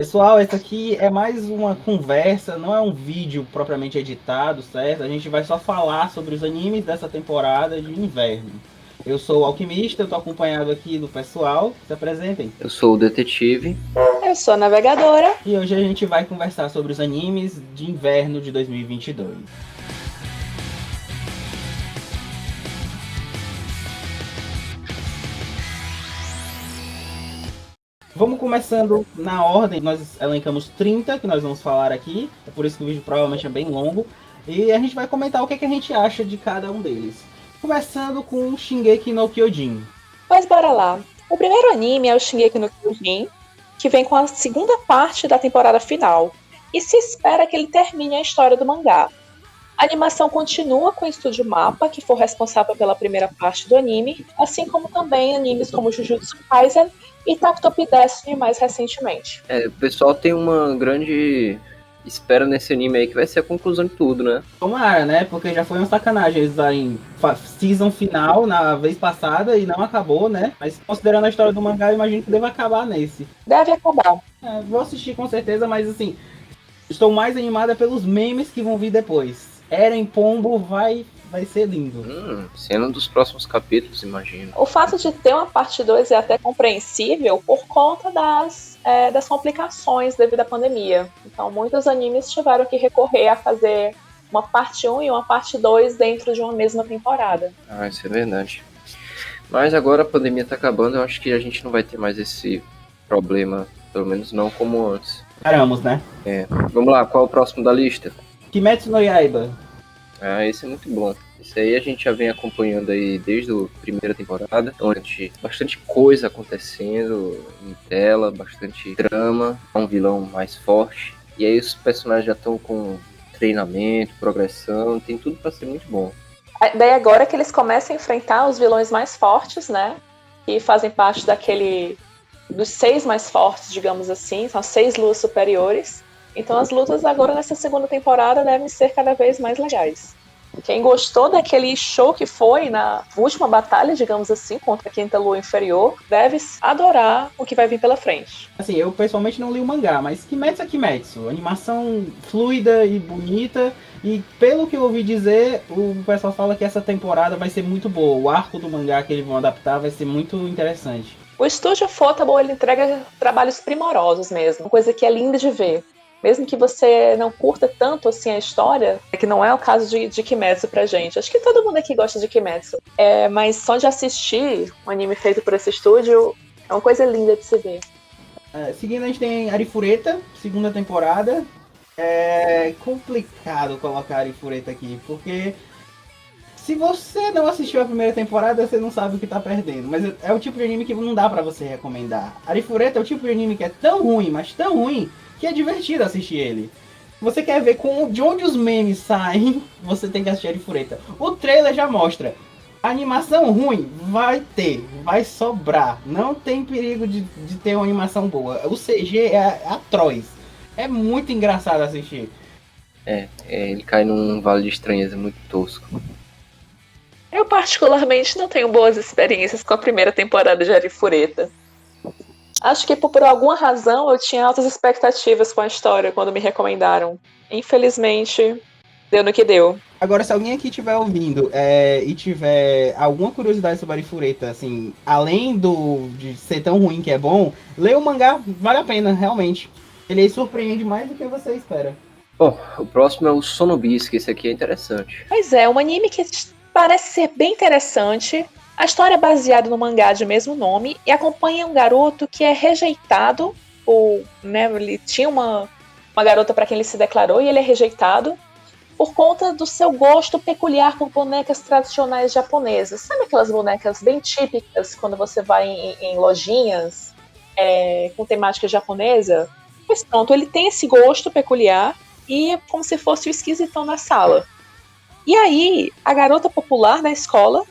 Pessoal, essa aqui é mais uma conversa, não é um vídeo propriamente editado, certo? A gente vai só falar sobre os animes dessa temporada de inverno. Eu sou o Alquimista, eu tô acompanhado aqui do pessoal. Se apresentem. Eu sou o detetive. Eu sou a navegadora. E hoje a gente vai conversar sobre os animes de inverno de 2022. Vamos começando na ordem, nós elencamos 30 que nós vamos falar aqui, é por isso que o vídeo provavelmente é bem longo, e a gente vai comentar o que a gente acha de cada um deles. Começando com Shingeki no Kyojin. Mas bora lá. O primeiro anime é o Shingeki no Kyojin, que vem com a segunda parte da temporada final, e se espera que ele termine a história do mangá. A animação continua com o estúdio Mappa, que foi responsável pela primeira parte do anime, assim como também animes como Jujutsu Kaisen e Takt Top Destiny mais recentemente. O pessoal tem uma grande espera nesse anime aí, que vai ser a conclusão de tudo, né? Tomara, né? Porque já foi uma sacanagem eles darem season final na vez passada e não acabou, né? Mas considerando a história do mangá, eu imagino que deva acabar nesse. Deve acabar. Vou assistir com certeza, mas assim, estou mais animada pelos memes que vão vir depois. Eren Pombo vai ser lindo. Cena dos próximos capítulos, imagino. O fato de ter uma parte 2 é até compreensível por conta das complicações devido à pandemia. Então, muitos animes tiveram que recorrer a fazer uma parte 1 e uma parte 2 dentro de uma mesma temporada. Isso é verdade. Mas agora a pandemia tá acabando, eu acho que a gente não vai ter mais esse problema, pelo menos não como antes. Esperamos, né? Vamos lá, qual é o próximo da lista? Kimetsu no Yaiba. Esse é muito bom. Esse aí a gente já vem acompanhando aí desde a primeira temporada, onde bastante coisa acontecendo em tela, bastante drama, um vilão mais forte. E aí os personagens já estão com treinamento, progressão, tem tudo para ser muito bom. Daí agora que eles começam a enfrentar os vilões mais fortes, né? Que fazem parte dos 6 mais fortes, digamos assim, são 6 luas superiores. Então as lutas agora nessa segunda temporada devem ser cada vez mais legais. Quem gostou daquele show que foi na última batalha, digamos assim, contra a quinta lua inferior, deve adorar o que vai vir pela frente. Assim, eu pessoalmente não li o mangá, mas Kimetsu é Kimetsu. Animação fluida e bonita. E pelo que eu ouvi dizer, o pessoal fala que essa temporada vai ser muito boa. O arco do mangá que eles vão adaptar vai ser muito interessante. O estúdio Fotable, ele entrega trabalhos primorosos mesmo, uma coisa que é linda de ver. Mesmo que você não curta tanto assim a história, que não é o caso de Kimetsu pra gente. Acho que todo mundo aqui gosta de Kimetsu. Mas só de assistir um anime feito por esse estúdio é uma coisa linda de se ver. Seguindo, a gente tem Arifureta, segunda temporada. É complicado colocar Arifureta aqui, porque se você não assistiu a primeira temporada, você não sabe o que tá perdendo. Mas é o tipo de anime que não dá pra você recomendar. Arifureta é o tipo de anime que é tão ruim, mas tão ruim, que é divertido assistir ele. Você quer ver de onde os memes saem, você tem que assistir Arifureta. O trailer já mostra. A animação ruim vai sobrar. Não tem perigo de ter uma animação boa. O CG é atroz. É muito engraçado assistir. Ele cai num vale de estranheza muito tosco. Eu particularmente não tenho boas experiências com a primeira temporada de Arifureta. Acho que por alguma razão eu tinha altas expectativas com a história quando me recomendaram. Infelizmente, deu no que deu. Agora, se alguém aqui estiver ouvindo e tiver alguma curiosidade sobre Arifureta, assim, além de ser tão ruim que é bom, lê o mangá, vale a pena, realmente. Ele surpreende mais do que você espera. Bom, o próximo é o Sonobisque, esse aqui é interessante. Pois é, um anime que parece ser bem interessante. A história é baseada no mangá de mesmo nome e acompanha um garoto que é rejeitado, ele tinha uma garota para quem ele se declarou e ele é rejeitado por conta do seu gosto peculiar por bonecas tradicionais japonesas. Sabe aquelas bonecas bem típicas quando você vai em lojinhas com temática japonesa? Pois pronto, ele tem esse gosto peculiar e é como se fosse o esquisitão na sala. E aí, a garota popular da escola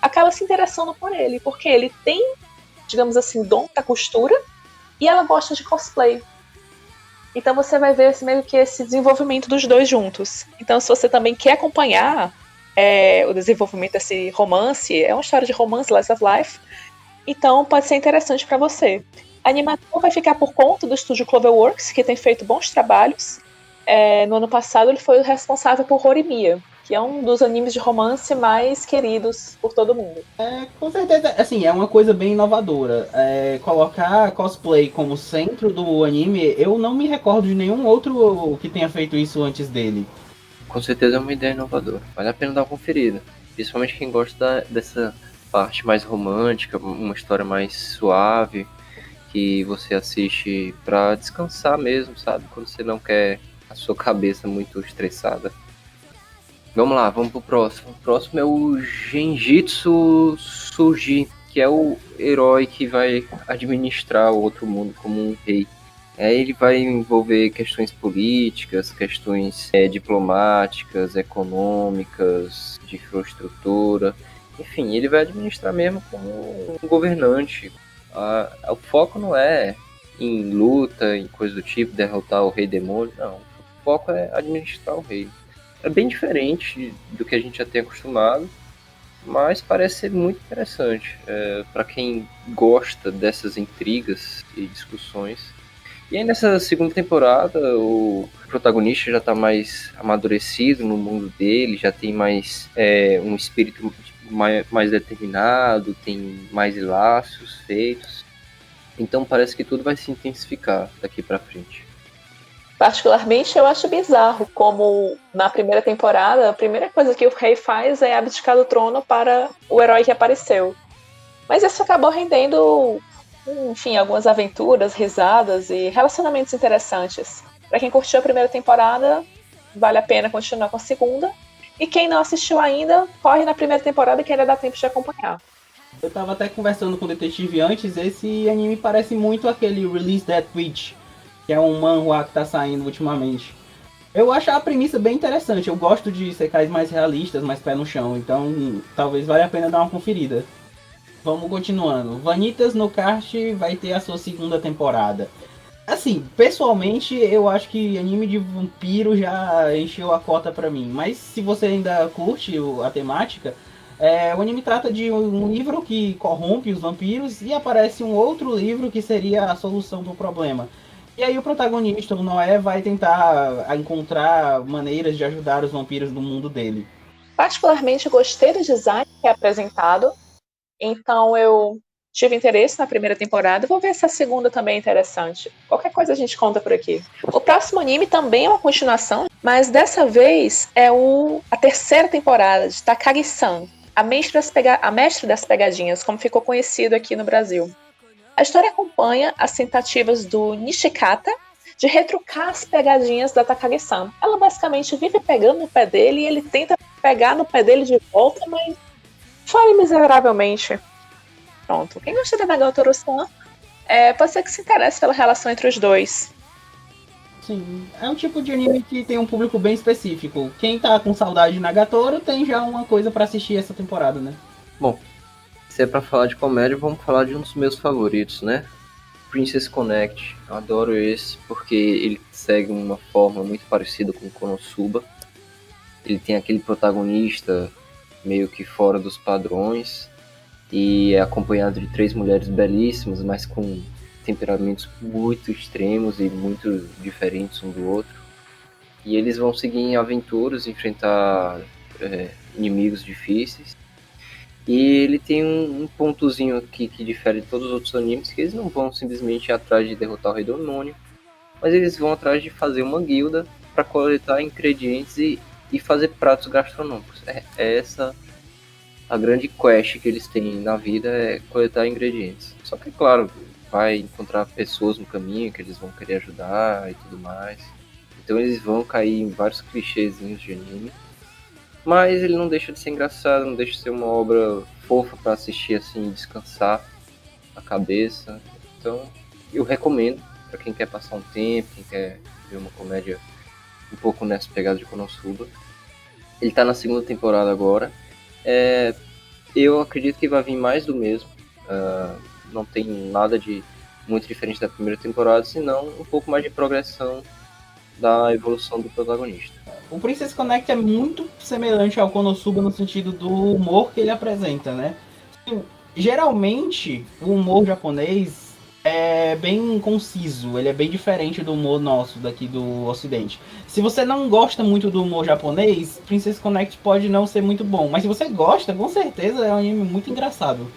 acaba se interessando por ele, porque ele tem, digamos assim, dom pra costura e ela gosta de cosplay. Então você vai ver meio que esse desenvolvimento dos dois juntos. Então se você também quer acompanhar o desenvolvimento desse romance, é uma história de romance, Slice of Life, então pode ser interessante pra você. A animação vai ficar por conta do estúdio Cloverworks, que tem feito bons trabalhos. No ano passado ele foi o responsável por Horimiya, que é um dos animes de romance mais queridos por todo mundo. Com certeza, assim, é uma coisa bem inovadora. Colocar cosplay como centro do anime, eu não me recordo de nenhum outro que tenha feito isso antes dele. Com certeza é uma ideia inovadora. Vale a pena dar uma conferida. Principalmente quem gosta dessa parte mais romântica, uma história mais suave, que você assiste pra descansar mesmo, sabe? Quando você não quer a sua cabeça muito estressada. Vamos lá, vamos pro próximo. O próximo é o Genjitsu Suji, que é o herói que vai administrar o outro mundo como um rei. Ele vai envolver questões políticas, questões diplomáticas, econômicas, de infraestrutura. Enfim, ele vai administrar mesmo como um governante. O foco não é em luta, em coisa do tipo, derrotar o rei demônio, não. O foco é administrar o rei. É bem diferente do que a gente já tem acostumado, mas parece ser muito interessante para quem gosta dessas intrigas e discussões. E aí nessa segunda temporada o protagonista já está mais amadurecido no mundo dele, já tem mais um espírito mais determinado, tem mais laços feitos. Então parece que tudo vai se intensificar daqui para frente. Particularmente eu acho bizarro como na primeira temporada a primeira coisa que o rei faz é abdicar do trono para o herói que apareceu. Mas isso acabou rendendo, enfim, algumas aventuras, risadas e relacionamentos interessantes. Para quem curtiu a primeira temporada, vale a pena continuar com a segunda. E quem não assistiu ainda, corre na primeira temporada que ainda dá tempo de acompanhar. Eu tava até conversando com o detetive antes, esse anime parece muito aquele Release That Witch, que é um manhwa que tá saindo ultimamente. Eu acho a premissa bem interessante, eu gosto de sekais mais realistas, mais pé no chão, então talvez valha a pena dar uma conferida. Vamos continuando. Vanitas no Kart vai ter a sua segunda temporada. Assim, pessoalmente, eu acho que anime de vampiro já encheu a cota pra mim. Mas se você ainda curte a temática, o anime trata de um livro que corrompe os vampiros e aparece um outro livro que seria a solução do problema. E aí o protagonista, o Noé, vai tentar encontrar maneiras de ajudar os vampiros do mundo dele. Particularmente gostei do design que é apresentado, então eu tive interesse na primeira temporada. Vou ver se a segunda também é interessante. Qualquer coisa a gente conta por aqui. O próximo anime também é uma continuação, mas dessa vez é a terceira temporada de Takagi-san, a mestre das pegadinhas, como ficou conhecido aqui no Brasil. A história acompanha as tentativas do Nishikata de retrucar as pegadinhas da Takagi-san. Ela basicamente vive pegando no pé dele e ele tenta pegar no pé dele de volta, mas falha miseravelmente. Pronto. Quem gosta da Nagatoro-san pode ser que se interesse pela relação entre os dois. Sim, é um tipo de anime que tem um público bem específico. Quem tá com saudade de Nagatoro tem já uma coisa pra assistir essa temporada, né? Bom, se é pra falar de comédia, vamos falar de um dos meus favoritos, né? Princess Connect. Eu adoro esse porque ele segue uma forma muito parecida com o Konosuba. Ele tem aquele protagonista meio que fora dos padrões e é acompanhado de 3 mulheres belíssimas, mas com temperamentos muito extremos e muito diferentes um do outro. E eles vão seguir em aventuras, enfrentar inimigos difíceis. E ele tem um pontozinho aqui que difere de todos os outros animes, que eles não vão simplesmente ir atrás de derrotar o Rei Demônio, mas eles vão atrás de fazer uma guilda para coletar ingredientes e fazer pratos gastronômicos. É essa a grande quest que eles têm na vida, é coletar ingredientes. Só que, claro, vai encontrar pessoas no caminho que eles vão querer ajudar e tudo mais. Então eles vão cair em vários clichêzinhos de anime. Mas ele não deixa de ser engraçado, não deixa de ser uma obra fofa para assistir assim, descansar a cabeça. Então eu recomendo para quem quer passar um tempo, quem quer ver uma comédia um pouco nessa pegada de Konosuba. Ele tá na segunda temporada agora. Eu acredito que vai vir mais do mesmo. Não tem nada de muito diferente da primeira temporada, senão um pouco mais de progressão da evolução do protagonista. O Princess Connect é muito semelhante ao Konosuba no sentido do humor que ele apresenta, né? Geralmente, o humor japonês é bem conciso, ele é bem diferente do humor nosso daqui do Ocidente. Se você não gosta muito do humor japonês, Princess Connect pode não ser muito bom, mas se você gosta, com certeza é um anime muito engraçado.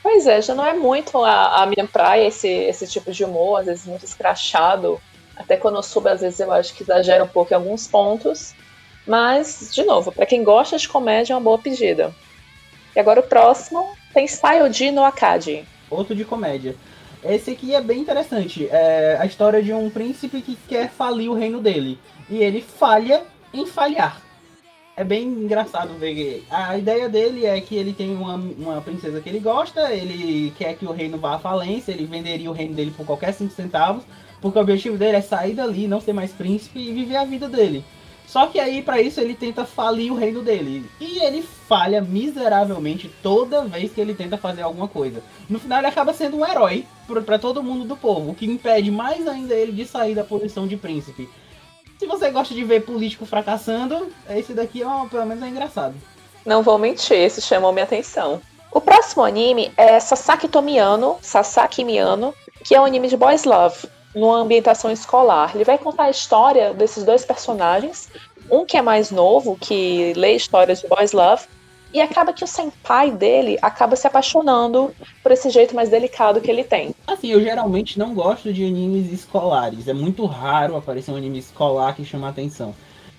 Pois é, já não é muito a minha praia esse tipo de humor, às vezes muito escrachado. Até quando eu subo, às vezes eu acho que exagera um pouco em alguns pontos. Mas, de novo, para quem gosta de comédia, é uma boa pedida. E agora o próximo tem Saiyuji no Akagi. Outro de comédia. Esse aqui é bem interessante. É a história de um príncipe que quer falir o reino dele. E ele falha em falhar. É bem engraçado ver. A ideia dele é que ele tem uma princesa que ele gosta, ele quer que o reino vá à falência, ele venderia o reino dele por qualquer 5 centavos, porque o objetivo dele é sair dali, não ser mais príncipe e viver a vida dele. Só que aí, para isso, ele tenta falir o reino dele. E ele falha miseravelmente toda vez que ele tenta fazer alguma coisa. No final, ele acaba sendo um herói para todo mundo do povo, o que impede mais ainda ele de sair da posição de príncipe. Se você gosta de ver político fracassando, esse daqui pelo menos é engraçado. Não vou mentir, esse chamou minha atenção. O próximo anime é Sasaki Miyano, que é um anime de boys love, numa ambientação escolar. Ele vai contar a história desses dois personagens, um que é mais novo, que lê histórias de boys love, e acaba que o senpai dele acaba se apaixonando por esse jeito mais delicado que ele tem. Assim, eu geralmente não gosto de animes escolares. É muito raro aparecer um anime escolar que chama a atenção.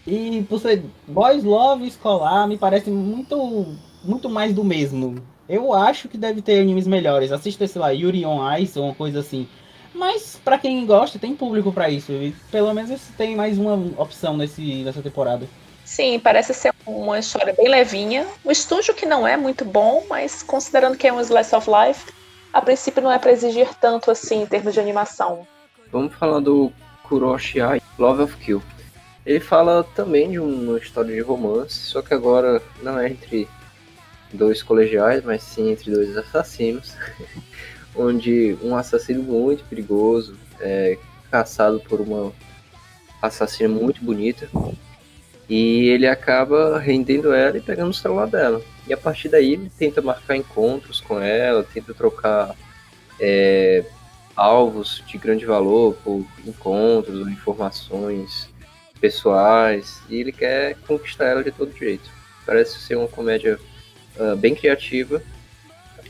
E por ser boys love escolar, me parece muito mais do mesmo. Eu acho que deve ter animes melhores. Assista, sei lá, Yuri on Ice ou uma coisa assim. Mas pra quem gosta, tem público pra isso. E pelo menos esse tem mais uma opção nessa temporada. Sim, parece ser uma história bem levinha. O estúdio que não é muito bom, mas considerando que é um slice of life, a princípio não é para exigir tanto assim em termos de animação. Vamos falar do Kuroshi Ai, Love of Kill. Ele fala também de uma história de romance, só que agora não é entre dois colegiais, mas sim entre dois assassinos, onde um assassino muito perigoso é caçado por uma assassina muito bonita, e ele acaba rendendo ela e pegando o celular dela. E a partir daí ele tenta marcar encontros com ela, tenta trocar alvos de grande valor por encontros ou informações pessoais, e ele quer conquistar ela de todo jeito. Parece ser uma comédia bem criativa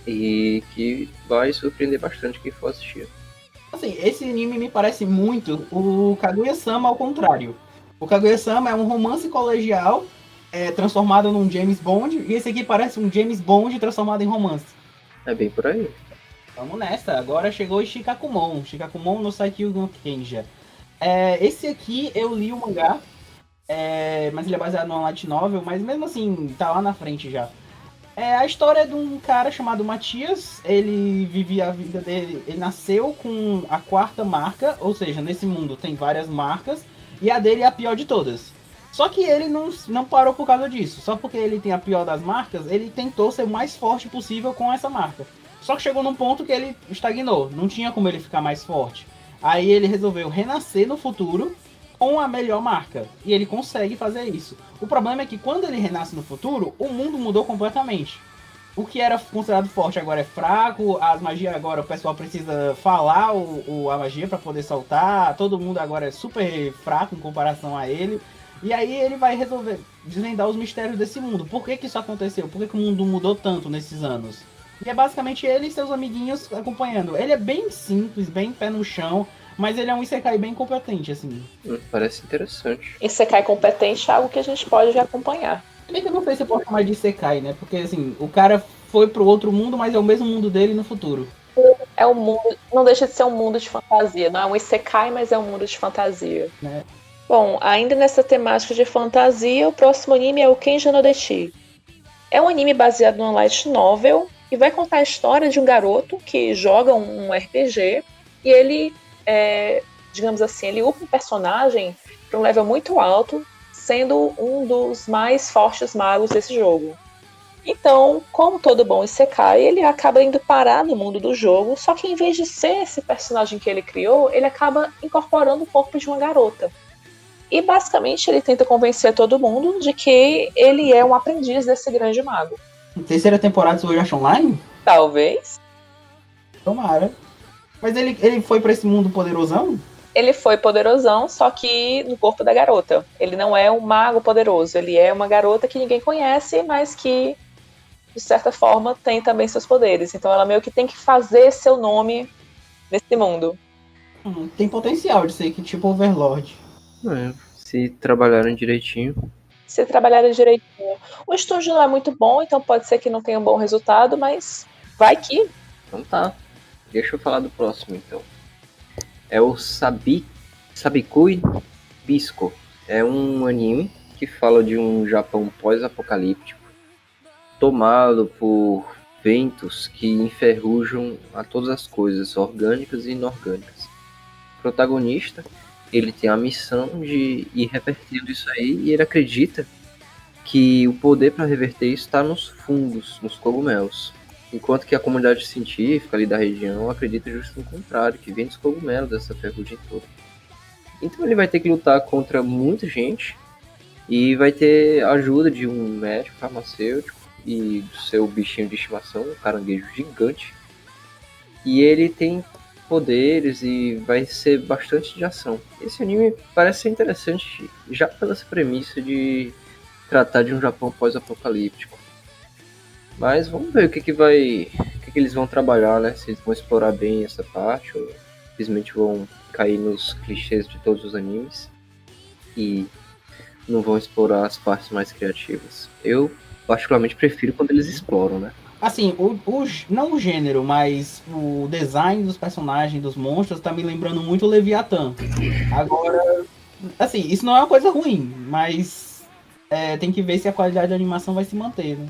e que vai surpreender bastante quem for assistir. Assim, esse anime me parece muito o Kaguya-sama ao contrário. O Kaguya-sama é um romance colegial transformado num James Bond, e esse aqui parece um James Bond transformado em romance. É bem por aí. Vamos nessa, agora chegou o Shikakumon no Saikyu no Kenja. Esse aqui eu li o mangá, mas ele é baseado numa light novel, mas mesmo assim, tá lá na frente já. A história é de um cara chamado Matias, ele vivia a vida dele, ele nasceu com a 4ª marca, ou seja, nesse mundo tem várias marcas, e a dele é a pior de todas. Só que ele não parou por causa disso, só porque ele tem a pior das marcas, ele tentou ser o mais forte possível com essa marca. Só que chegou num ponto que ele estagnou, não tinha como ele ficar mais forte. Aí ele resolveu renascer no futuro com a melhor marca, e ele consegue fazer isso. O problema é que quando ele renasce no futuro, o mundo mudou completamente. O que era considerado forte agora é fraco, as magias agora o pessoal precisa falar a magia para poder soltar, todo mundo agora é super fraco em comparação a ele. E aí ele vai resolver desvendar os mistérios desse mundo. Por que isso aconteceu? Por que o mundo mudou tanto nesses anos? E é basicamente ele e seus amiguinhos acompanhando. Ele é bem simples, bem pé no chão, mas ele é um Isekai bem competente, assim. Parece interessante. Isekai competente é algo que a gente pode acompanhar. Bem que eu não sei se eu posso chamar de Isekai, né? Porque, assim, o cara foi pro outro mundo, mas é o mesmo mundo dele no futuro. É um mundo, não deixa de ser um mundo de fantasia. Não é um Isekai, mas é um mundo de fantasia. Né? Bom, ainda nessa temática de fantasia, o próximo anime é o Kenja no Deshi. É um anime baseado numa light novel e vai contar a história de um garoto que joga um RPG e ele, digamos assim, ele upa um personagem para um level muito alto, sendo um dos mais fortes magos desse jogo. Então, como todo bom Isekai, ele acaba indo parar no mundo do jogo, só que em vez de ser esse personagem que ele criou, ele acaba incorporando o corpo de uma garota. E basicamente ele tenta convencer todo mundo de que ele é um aprendiz desse grande mago. Terceira temporada do Sword Art Online? Talvez. Tomara. Mas ele foi pra esse mundo poderosão? Ele foi poderosão, só que no corpo da garota. Ele não é um mago poderoso, ele é uma garota que ninguém conhece, mas que, de certa forma, tem também seus poderes. Então ela meio que tem que fazer seu nome nesse mundo. Tem potencial de ser que tipo Overlord. Se trabalharem direitinho. Se trabalharem direitinho. O estúdio não é muito bom, então pode ser que não tenha um bom resultado, mas vai que. Então tá. Deixa eu falar do próximo, então. É o Sabikui Bisco. É um anime que fala de um Japão pós-apocalíptico tomado por ventos que enferrujam a todas as coisas, orgânicas e inorgânicas. O protagonista, ele tem a missão de ir revertendo isso aí e ele acredita que o poder para reverter isso está nos fungos, nos cogumelos. Enquanto que a comunidade científica ali da região acredita justo no contrário, que vem dos cogumelos dessa ferrugem toda. Então ele vai ter que lutar contra muita gente e vai ter a ajuda de um médico farmacêutico e do seu bichinho de estimação, um caranguejo gigante. E ele tem poderes e vai ser bastante de ação. Esse anime parece ser interessante já pela essa premissa de tratar de um Japão pós-apocalíptico. Mas vamos ver o que eles vão trabalhar, né? Se eles vão explorar bem essa parte ou simplesmente vão cair nos clichês de todos os animes e não vão explorar as partes mais criativas. Eu particularmente prefiro quando eles exploram, né? Assim, não o gênero, mas o design dos personagens, dos monstros, tá me lembrando muito o Leviatã. Agora, assim, isso não é uma coisa ruim, mas tem que ver se a qualidade da animação vai se manter, né?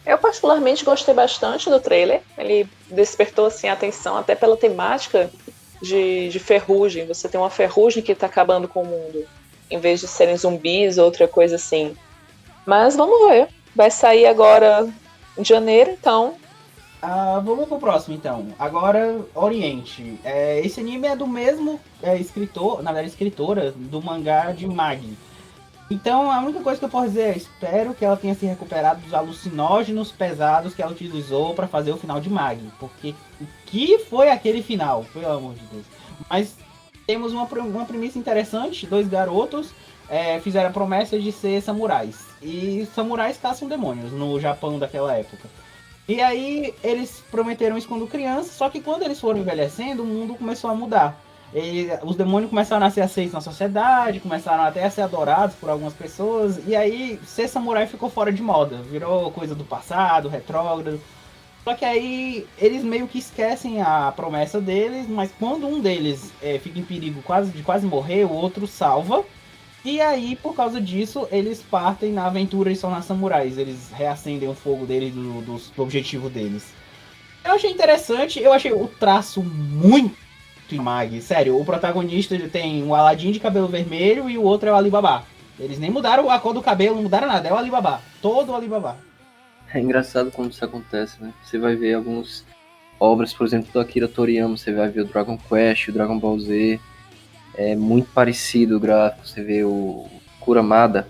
Eu particularmente gostei bastante do trailer. Ele despertou assim, a atenção até pela temática de ferrugem. Você tem uma ferrugem que está acabando com o mundo, em vez de serem zumbis ou outra coisa assim. Mas vamos ver. Vai sair agora em janeiro, então. Vamos pro próximo, então. Agora, Oriente. Esse anime é do mesmo escritor, na verdade, escritora do mangá de Magi. Então, a única coisa que eu posso dizer é espero que ela tenha se recuperado dos alucinógenos pesados que ela utilizou para fazer o final de Magi. Porque o que foi aquele final? Pelo amor de Deus. Mas temos uma premissa interessante. 2 garotos fizeram a promessa de ser samurais. E samurais caçam demônios no Japão daquela época. E aí, eles prometeram isso quando crianças. Só que quando eles foram envelhecendo, o mundo começou a mudar. Os demônios começaram a ser aceitos na sociedade, começaram até a ser adorados por algumas pessoas, e aí ser samurai ficou fora de moda, virou coisa do passado, retrógrado. Só que aí eles meio que esquecem a promessa deles, mas quando um deles fica em perigo de quase morrer, o outro salva. E aí, por causa disso, eles partem na aventura de se tornar samurais, eles reacendem o fogo deles do objetivo deles. Eu achei interessante, eu achei o traço muito Mag. Sério, o protagonista tem um Aladdin de cabelo vermelho e o outro é o Alibaba. Eles nem mudaram a cor do cabelo, não mudaram nada, é o Alibaba. Todo o Alibaba. É engraçado como isso acontece, né? Você vai ver algumas obras, por exemplo, do Akira Toriyama, você vai ver o Dragon Quest, o Dragon Ball Z. É muito parecido o gráfico, você vê o Kuramada,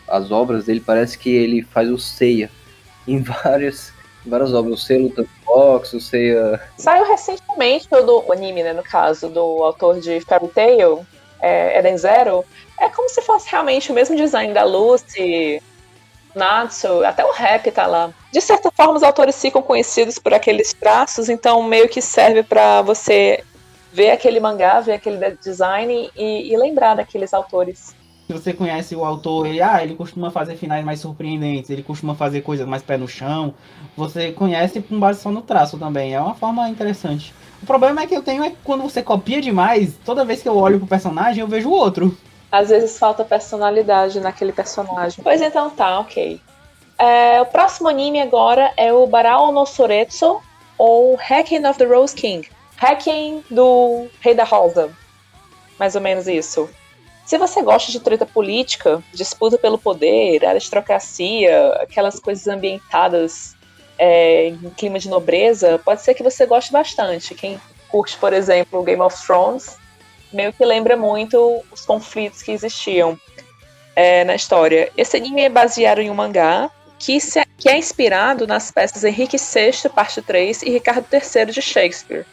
as obras dele parece que ele faz o Seiya em várias obras, o Seiya lutando boxe, o Seiya... Saiu recentemente o anime, né, no caso, do autor de Fairy Tail, Eden Zero. É como se fosse realmente o mesmo design da Lucy, Natsu, até o rap tá lá. De certa forma, os autores ficam conhecidos por aqueles traços, então meio que serve pra você ver aquele mangá, ver aquele design e lembrar daqueles autores. Se você conhece o autor, ele costuma fazer finais mais surpreendentes, ele costuma fazer coisas mais pé no chão. Você conhece com base só no traço também, é uma forma interessante. O problema que eu tenho é que quando você copia demais, toda vez que eu olho pro personagem, eu vejo o outro. Às vezes falta personalidade naquele personagem. Pois então tá, ok. O próximo anime agora é o Barao no Soretsu, ou Hacking of the Rose King. Hacking do Rei da Rosa. Mais ou menos isso. Se você gosta de treta política, disputa pelo poder, aristocracia, aquelas coisas ambientadas em clima de nobreza, pode ser que você goste bastante. Quem curte, por exemplo, Game of Thrones, meio que lembra muito os conflitos que existiam na história. Esse anime é baseado em um mangá que é inspirado nas peças Henrique VI, parte 3, e Ricardo III de Shakespeare.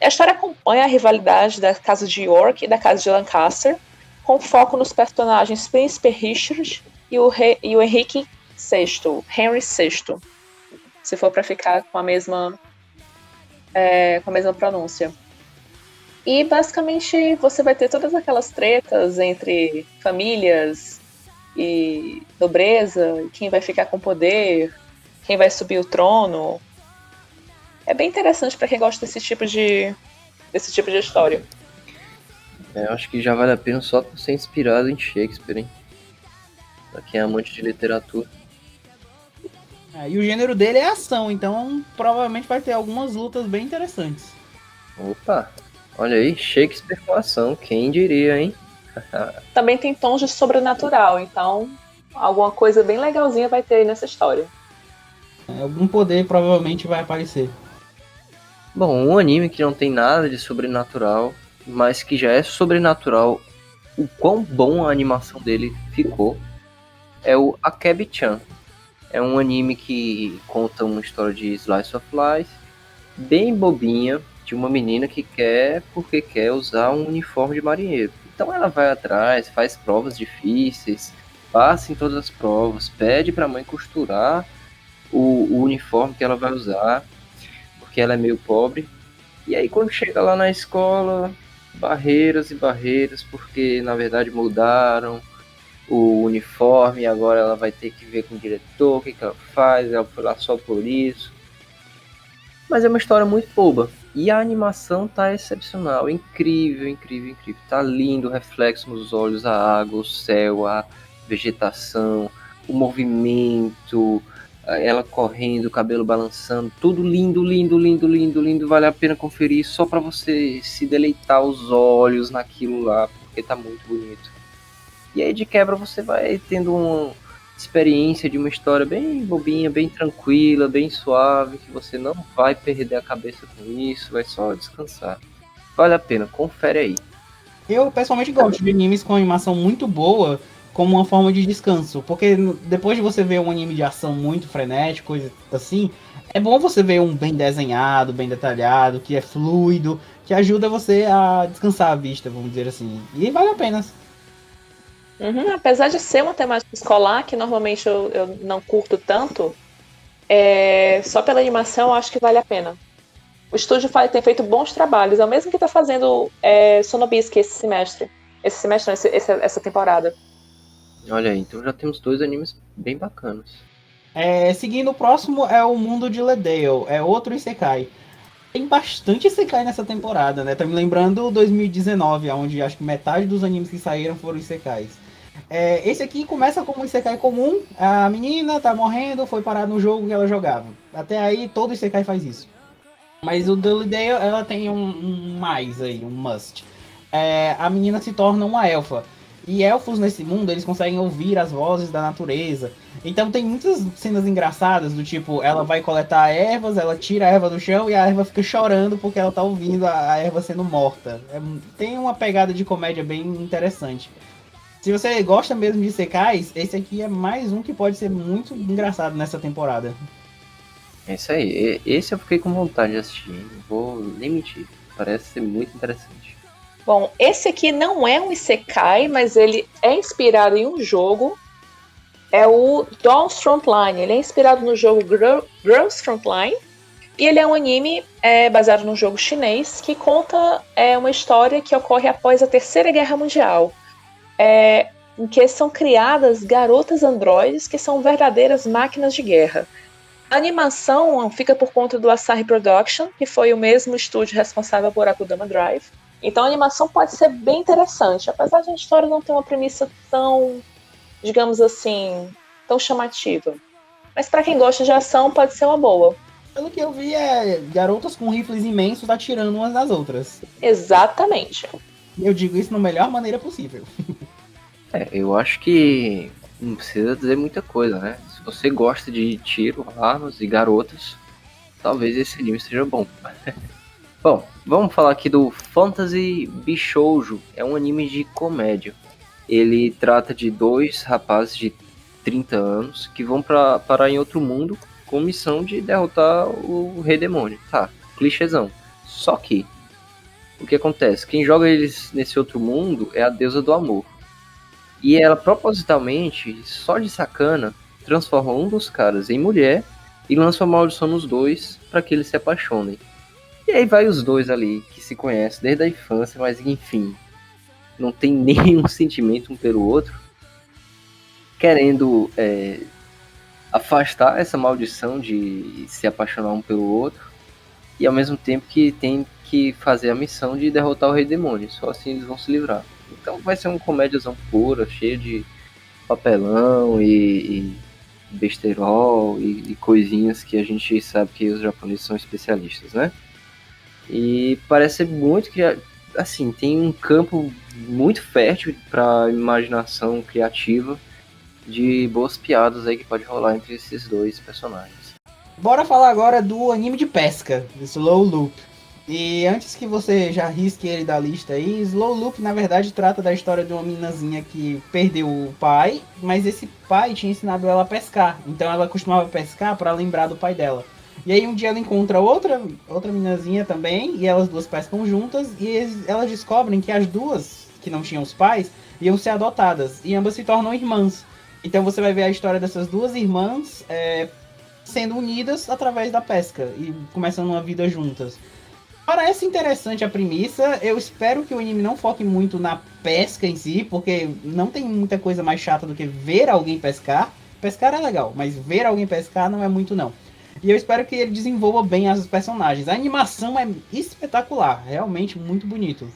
A história acompanha a rivalidade da Casa de York e da Casa de Lancaster, com foco nos personagens Príncipe Richard e o Henrique VI, Henry VI, se for para ficar com a mesma pronúncia. E basicamente você vai ter todas aquelas tretas entre famílias e nobreza, quem vai ficar com poder, quem vai subir o trono. É bem interessante para quem gosta desse tipo de história. Eu acho que já vale a pena só por ser inspirado em Shakespeare, hein? Pra quem é amante de literatura. E o gênero dele é ação, então provavelmente vai ter algumas lutas bem interessantes. Opa, olha aí, Shakespeare com ação, quem diria, hein? Também tem tons de sobrenatural, então alguma coisa bem legalzinha vai ter aí nessa história. Algum poder provavelmente vai aparecer. Bom, um anime que não tem nada de sobrenatural, mas que já é sobrenatural, o quão bom a animação dele ficou, é o Akebi-chan. É um anime que conta uma história de slice of life, bem bobinha, de uma menina que quer usar um uniforme de marinheiro. Então ela vai atrás, faz provas difíceis, passa em todas as provas, pede para a mãe costurar o uniforme que ela vai usar, porque ela é meio pobre. E aí quando chega lá na escola, barreiras e barreiras, porque na verdade mudaram o uniforme, agora ela vai ter que ver com o diretor o que ela faz, ela foi lá só por isso. Mas é uma história muito boba. E a animação tá excepcional, incrível, incrível, incrível. Tá lindo, o reflexo nos olhos, a água, o céu, a vegetação, o movimento, ela correndo, o cabelo balançando, tudo lindo, lindo, lindo, lindo, lindo. Vale a pena conferir só pra você se deleitar os olhos naquilo lá, porque tá muito bonito. E aí de quebra você vai tendo uma experiência de uma história bem bobinha, bem tranquila, bem suave, que você não vai perder a cabeça com isso, vai só descansar. Vale a pena, confere aí. Eu pessoalmente gosto de animes com animação muito boa como uma forma de descanso, porque depois de você ver um anime de ação muito frenético, coisa assim, é bom você ver um bem desenhado, bem detalhado, que é fluido, que ajuda você a descansar a vista, vamos dizer assim. E vale a pena. Apesar de ser uma temática escolar, que normalmente eu não curto tanto, só pela animação eu acho que vale a pena. O estúdio tem feito bons trabalhos, é o mesmo que está fazendo Sonobisque essa temporada. Olha aí, então já temos 2 animes bem bacanas. Seguindo, o próximo é o Mundo de Ledale, é outro Isekai. Tem bastante Isekai nessa temporada, né? Tá me lembrando 2019, onde acho que metade dos animes que saíram foram Isekais. Esse aqui começa como um Isekai comum, a menina tá morrendo, foi parar no jogo que ela jogava. Até aí todo Isekai faz isso. Mas o The Ledale, ela tem um mais aí, um must. A menina se torna uma elfa. E elfos nesse mundo, eles conseguem ouvir as vozes da natureza. Então tem muitas cenas engraçadas, do tipo, ela vai coletar ervas, ela tira a erva do chão e a erva fica chorando porque ela tá ouvindo a erva sendo morta. Tem uma pegada de comédia bem interessante. Se você gosta mesmo de isekais, esse aqui é mais um que pode ser muito engraçado nessa temporada. É isso aí, esse eu fiquei com vontade de assistir, não vou nem mentir, parece ser muito interessante. Bom, esse aqui não é um Isekai, mas ele é inspirado em um jogo. É o Dawn's Frontline. Ele é inspirado no jogo Girls Frontline. E ele é um anime baseado num jogo chinês que conta uma história que ocorre após a Terceira Guerra Mundial. Em que são criadas garotas androides que são verdadeiras máquinas de guerra. A animação fica por conta do Asahi Production, que foi o mesmo estúdio responsável por Akudama Drive. Então a animação pode ser bem interessante, apesar de a história não ter uma premissa tão, digamos assim, tão chamativa. Mas para quem gosta de ação, pode ser uma boa. Pelo que eu vi, garotas com rifles imensos atirando umas nas outras. Exatamente. Eu digo isso da melhor maneira possível. Eu acho que não precisa dizer muita coisa, né? Se você gosta de tiro, armas e garotas, talvez esse anime seja bom. Bom, vamos falar aqui do Fantasy Bishoujo. É um anime de comédia. Ele trata de 2 rapazes de 30 anos que vão parar em outro mundo com missão de derrotar o Rei Demônio. Tá, clichêzão. Só que, o que acontece? Quem joga eles nesse outro mundo é a deusa do amor. E ela, propositalmente, só de sacana, transforma um dos caras em mulher e lança uma maldição nos dois para que eles se apaixonem. E aí vai os dois ali, que se conhecem desde a infância, mas enfim, não tem nenhum sentimento um pelo outro, querendo afastar essa maldição de se apaixonar um pelo outro, e ao mesmo tempo que tem que fazer a missão de derrotar o Rei Demônio, só assim eles vão se livrar. Então vai ser uma comédiazão pura, cheia de papelão e besterol e coisinhas que a gente sabe que os japoneses são especialistas, né? E parece ser muito assim, tem um campo muito fértil para imaginação criativa de boas piadas aí que pode rolar entre esses dois personagens. Bora falar agora do anime de pesca, Slow Loop. E antes que você já risque ele da lista aí, Slow Loop na verdade trata da história de uma meninazinha que perdeu o pai, mas esse pai tinha ensinado ela a pescar. Então ela costumava pescar para lembrar do pai dela. E aí um dia ela encontra outra meninazinha também, e elas duas pescam juntas, e elas descobrem que as duas, que não tinham os pais, iam ser adotadas, e ambas se tornam irmãs. Então você vai ver a história dessas duas irmãs sendo unidas através da pesca, e começando uma vida juntas. Parece interessante a premissa, eu espero que o anime não foque muito na pesca em si, porque não tem muita coisa mais chata do que ver alguém pescar. Pescar é legal, mas ver alguém pescar não é muito não. E eu espero que ele desenvolva bem as personagens. A animação é espetacular, realmente muito bonito.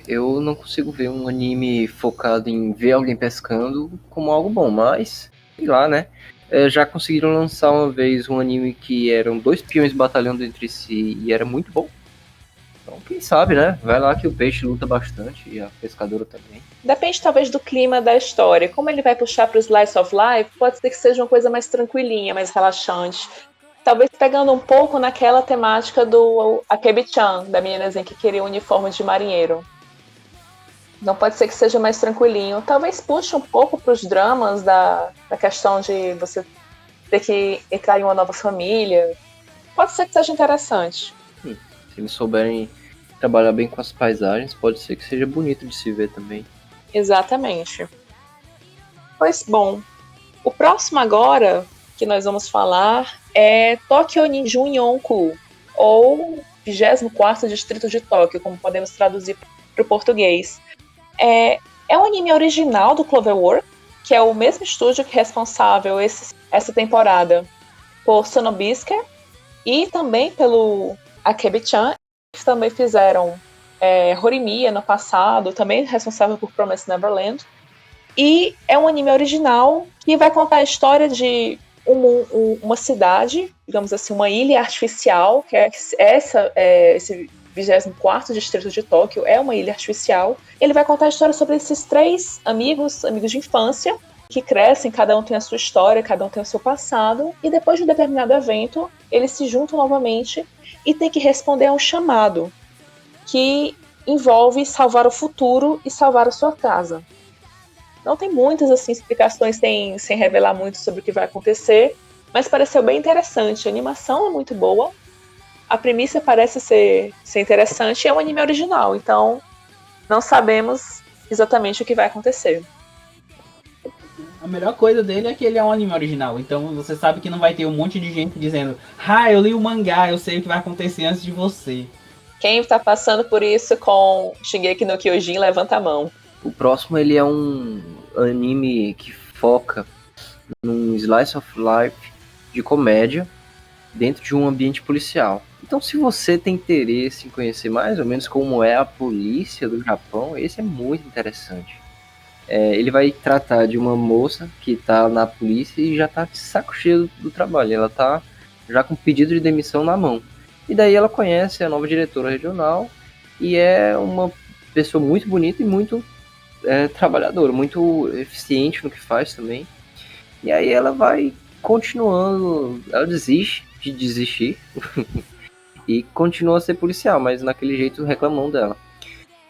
Eu não consigo ver um anime focado em ver alguém pescando como algo bom, mas, sei lá, né? Já conseguiram lançar uma vez um anime que eram dois peões batalhando entre si e era muito bom. Então, quem sabe, né? Vai lá que o peixe luta bastante e a pescadora também. Depende talvez do clima da história. Como ele vai puxar para o Slice of Life, pode ser que seja uma coisa mais tranquilinha, mais relaxante. Talvez pegando um pouco naquela temática do Akebi-chan, da meninazinha que queria um uniforme de marinheiro. Não pode ser que seja mais tranquilinho. Talvez puxe um pouco para os dramas da questão de você ter que entrar em uma nova família. Pode ser que seja interessante. Se eles souberem trabalhar bem com as paisagens, pode ser que seja bonito de se ver também. Exatamente. Pois bom, o próximo agora que nós vamos falar é Tokyo Ninjun Yonku, ou 24º Distrito de Tóquio, como podemos traduzir para o português. É um anime original do Cloverworks, que é o mesmo estúdio que é responsável essa temporada por Sonobisker e também pelo Akebi-chan, que também fizeram Horimiya no passado, também responsável por Promised Neverland. E é um anime original que vai contar a história de uma cidade, digamos assim, uma ilha artificial, que é esse 24º Distrito de Tóquio, é uma ilha artificial. Ele vai contar a história sobre esses três amigos de infância, que crescem, cada um tem a sua história, cada um tem o seu passado, e depois de um determinado evento, eles se juntam novamente e têm que responder a um chamado, que envolve salvar o futuro e salvar a sua casa. Não tem muitas assim, explicações sem revelar muito sobre o que vai acontecer, mas pareceu bem interessante. A animação é muito boa, a premissa parece ser interessante e é um anime original, então não sabemos exatamente o que vai acontecer. A melhor coisa dele é que ele é um anime original, então você sabe que não vai ter um monte de gente dizendo eu li o mangá, eu sei o que vai acontecer antes de você. Quem está passando por isso com Shingeki no Kyojin, levanta a mão. O próximo, ele é um anime que foca num slice of life de comédia dentro de um ambiente policial. Então, se você tem interesse em conhecer mais ou menos como é a polícia do Japão, esse é muito interessante. Ele vai tratar de uma moça que está na polícia e já está de saco cheio do trabalho. Ela está já com pedido de demissão na mão. E daí ela conhece a nova diretora regional e é uma pessoa muito bonita e muito trabalhadora, muito eficiente no que faz também. E aí ela vai continuando, ela desiste de desistir e continua a ser policial, mas naquele jeito reclamam dela.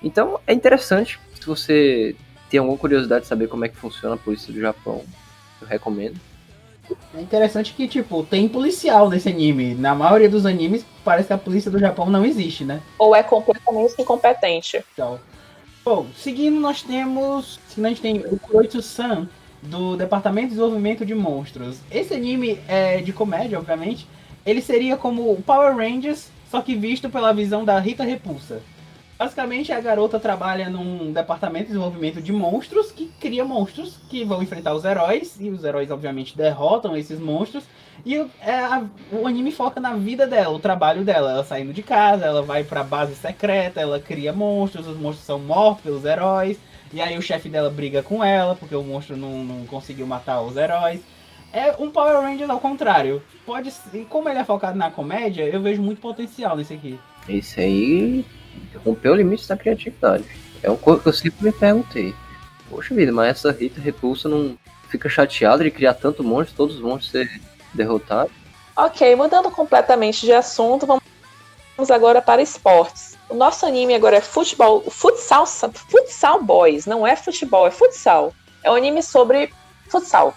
Então é interessante, se você tem alguma curiosidade de saber como é que funciona a polícia do Japão, eu recomendo. É interessante que, tipo, tem policial nesse anime. Na maioria dos animes, parece que a polícia do Japão não existe, né? Ou é completamente incompetente. Então, bom, seguindo a gente tem o Kuroitsu-san, do Departamento de Desenvolvimento de Monstros. Esse anime é de comédia, obviamente. Ele seria como o Power Rangers, só que visto pela visão da Rita Repulsa. Basicamente, a garota trabalha num departamento de desenvolvimento de monstros que cria monstros que vão enfrentar os heróis. E os heróis, obviamente, derrotam esses monstros. E o anime foca na vida dela, o trabalho dela. Ela saindo de casa, ela vai pra base secreta, ela cria monstros, os monstros são mortos pelos heróis. E aí o chefe dela briga com ela, porque o monstro não conseguiu matar os heróis. É um Power Rangers ao contrário. E como ele é focado na comédia, eu vejo muito potencial nesse aqui. Esse aí rompeu o limite da criatividade. É uma coisa que eu sempre me perguntei. Poxa vida, mas essa Rita Repulsa não fica chateada de criar tanto monstro, todos os monstros serem derrotados? Ok, mudando completamente de assunto, vamos agora para esportes. O nosso anime agora é Futsal Boys, não é futebol, é futsal. É um anime sobre futsal.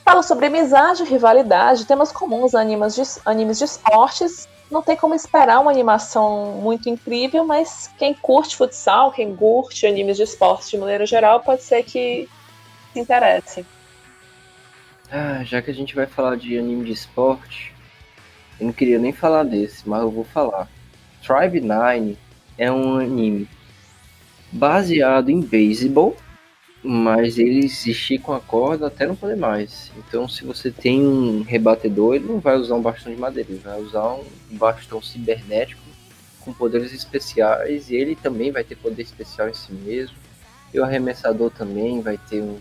Fala sobre amizade, rivalidade, temas comuns a animes de esportes. Não tem como esperar uma animação muito incrível, mas quem curte futsal, quem curte animes de esportes de maneira geral, pode ser que se interesse. Já que a gente vai falar de anime de esporte, eu não queria nem falar desse, mas eu vou falar. Tribe 9 é um anime baseado em beisebol, mas eles esticam a corda até não poder mais. Então, se você tem um rebatedor, ele não vai usar um bastão de madeira, ele vai usar um bastão cibernético com poderes especiais, e ele também vai ter poder especial em si mesmo. E o arremessador também vai ter um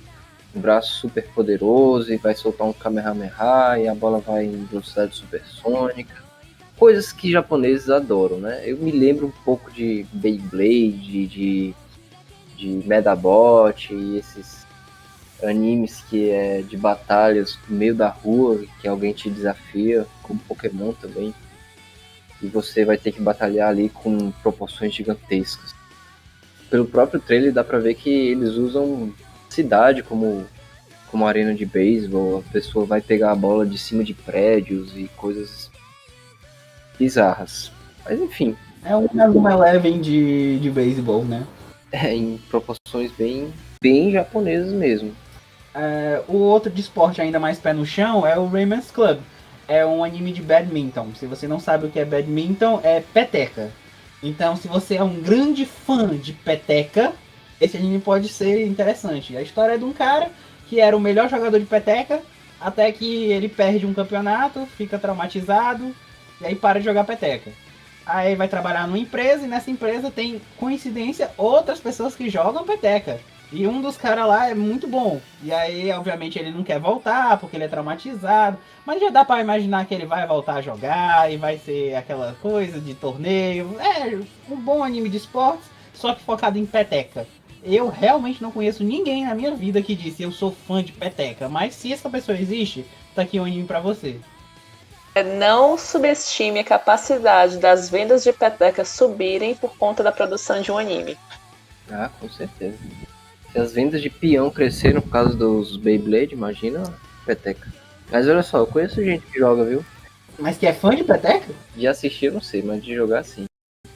braço super poderoso e vai soltar um Kamehameha, e a bola vai em velocidade supersônica. Coisas que japoneses adoram, né? Eu me lembro um pouco de Beyblade, de Medabot e esses animes que é de batalhas no meio da rua, que alguém te desafia, como Pokémon também, e você vai ter que batalhar ali com proporções gigantescas. Pelo próprio trailer dá pra ver que eles usam cidade como arena de beisebol, a pessoa vai pegar a bola de cima de prédios e coisas bizarras. Mas enfim. É uma Eleven de beisebol, né? Em proporções bem japonesas mesmo. O outro de esporte ainda mais pé no chão é o Rayman's Club. É um anime de badminton. Se você não sabe o que é badminton, é peteca. Então, se você é um grande fã de peteca, esse anime pode ser interessante. A história é de um cara que era o melhor jogador de peteca, até que ele perde um campeonato, fica traumatizado, e aí para de jogar peteca. Aí vai trabalhar numa empresa, e nessa empresa tem, coincidência, outras pessoas que jogam peteca. E um dos caras lá é muito bom. E aí, obviamente, ele não quer voltar, porque ele é traumatizado. Mas já dá pra imaginar que ele vai voltar a jogar, e vai ser aquela coisa de torneio. É um bom anime de esportes, só que focado em peteca. Eu realmente não conheço ninguém na minha vida que disse eu sou fã de peteca. Mas se essa pessoa existe, tá aqui um anime pra você. Não subestime a capacidade das vendas de peteca subirem por conta da produção de um anime. Com certeza. Se as vendas de peão cresceram por causa dos Beyblade, imagina a peteca. Mas olha só, eu conheço gente que joga, viu? Mas que é fã de peteca? De assistir eu não sei, mas de jogar sim.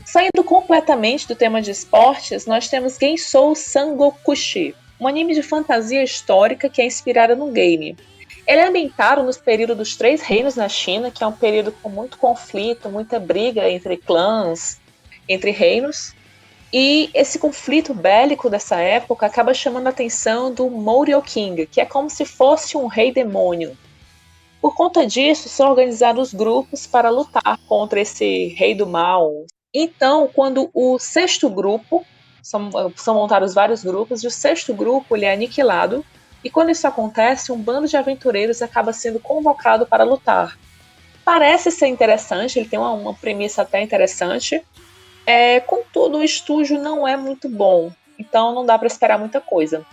Saindo completamente do tema de esportes, nós temos Gensou Sangokushi, um anime de fantasia histórica que é inspirado no game. Ele é ambientado nos períodos dos Três Reinos na China, que é um período com muito conflito, muita briga entre clãs, entre reinos. E esse conflito bélico dessa época acaba chamando a atenção do Morio King, que é como se fosse um rei demônio. Por conta disso, são organizados grupos para lutar contra esse rei do mal. Então, quando o sexto grupo, são montados vários grupos, e o sexto grupo ele é aniquilado, e quando isso acontece, um bando de aventureiros acaba sendo convocado para lutar. Parece ser interessante, ele tem uma premissa até interessante, contudo o estúdio não é muito bom, então não dá para esperar muita coisa.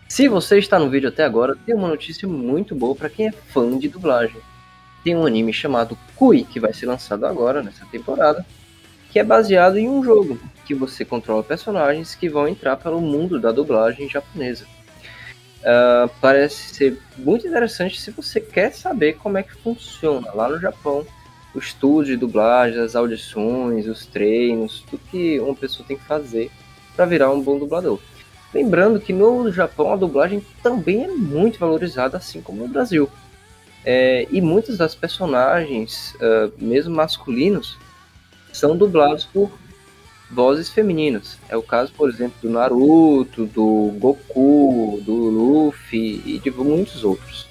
Se você está no vídeo até agora, tem uma notícia muito boa para quem é fã de dublagem. Tem um anime chamado Kui, que vai ser lançado agora, nessa temporada, que é baseado em um jogo, que você controla personagens que vão entrar pelo mundo da dublagem japonesa. Parece ser muito interessante se você quer saber como é que funciona lá no Japão. O estúdio de dublagem, as audições, os treinos, tudo que uma pessoa tem que fazer para virar um bom dublador. Lembrando que no Japão a dublagem também é muito valorizada, assim como no Brasil. E muitos das personagens, mesmo masculinos, são dublados por vozes femininas. É o caso, por exemplo, do Naruto, do Goku, do Luffy e de muitos outros.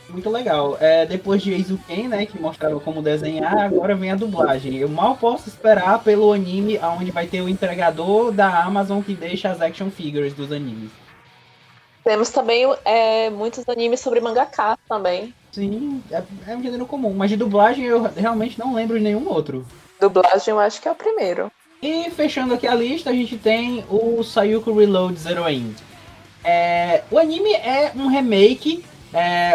Muito legal. Depois de Eizouken, né, que mostraram como desenhar, agora vem a dublagem. Eu mal posso esperar pelo anime onde vai ter o entregador da Amazon que deixa as action figures dos animes. Temos também muitos animes sobre mangaka também. Sim, é um gênero comum, mas de dublagem eu realmente não lembro de nenhum outro. Dublagem eu acho que é o primeiro. E fechando aqui a lista, a gente tem o Sayuko Reload Zero End. O anime é um remake.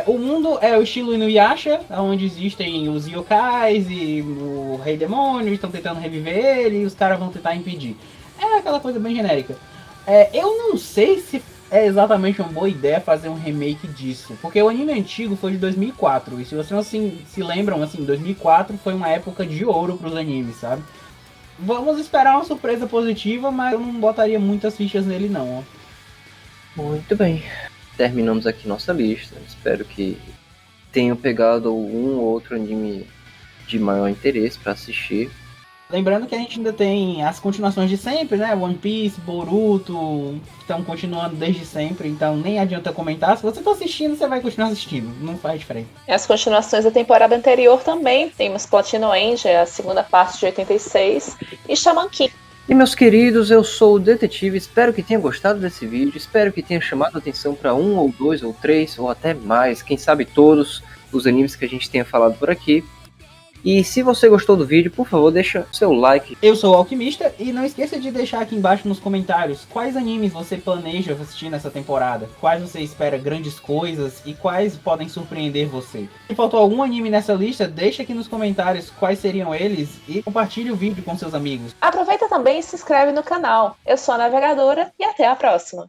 O mundo é o estilo Inuyasha, onde existem os yokais e o rei demônio, estão tentando reviver ele e os caras vão tentar impedir. É aquela coisa bem genérica. Eu não sei se é exatamente uma boa ideia fazer um remake disso, porque o anime antigo foi de 2004, e se vocês assim, se lembram, assim, 2004 foi uma época de ouro para os animes, sabe? Vamos esperar uma surpresa positiva, mas eu não botaria muitas fichas nele não. Muito bem. Terminamos aqui nossa lista. Espero que tenham pegado um ou outro anime de maior interesse para assistir. Lembrando que a gente ainda tem as continuações de sempre, né? One Piece, Boruto, estão continuando desde sempre, então nem adianta comentar. Se você está assistindo, você vai continuar assistindo, não faz diferença. E as continuações da temporada anterior também. Temos Platinum End, a segunda parte de 86, e Shaman King. E meus queridos, eu sou o Detetive, espero que tenha gostado desse vídeo, espero que tenha chamado a atenção para um ou dois ou três ou até mais, quem sabe todos os animes que a gente tenha falado por aqui. E se você gostou do vídeo, por favor, deixa seu like. Eu sou o Alquimista e não esqueça de deixar aqui embaixo nos comentários quais animes você planeja assistir nessa temporada, quais você espera grandes coisas e quais podem surpreender você. Se faltou algum anime nessa lista, deixa aqui nos comentários quais seriam eles e compartilhe o vídeo com seus amigos. Aproveita também e se inscreve no canal. Eu sou a Navegadora e até a próxima.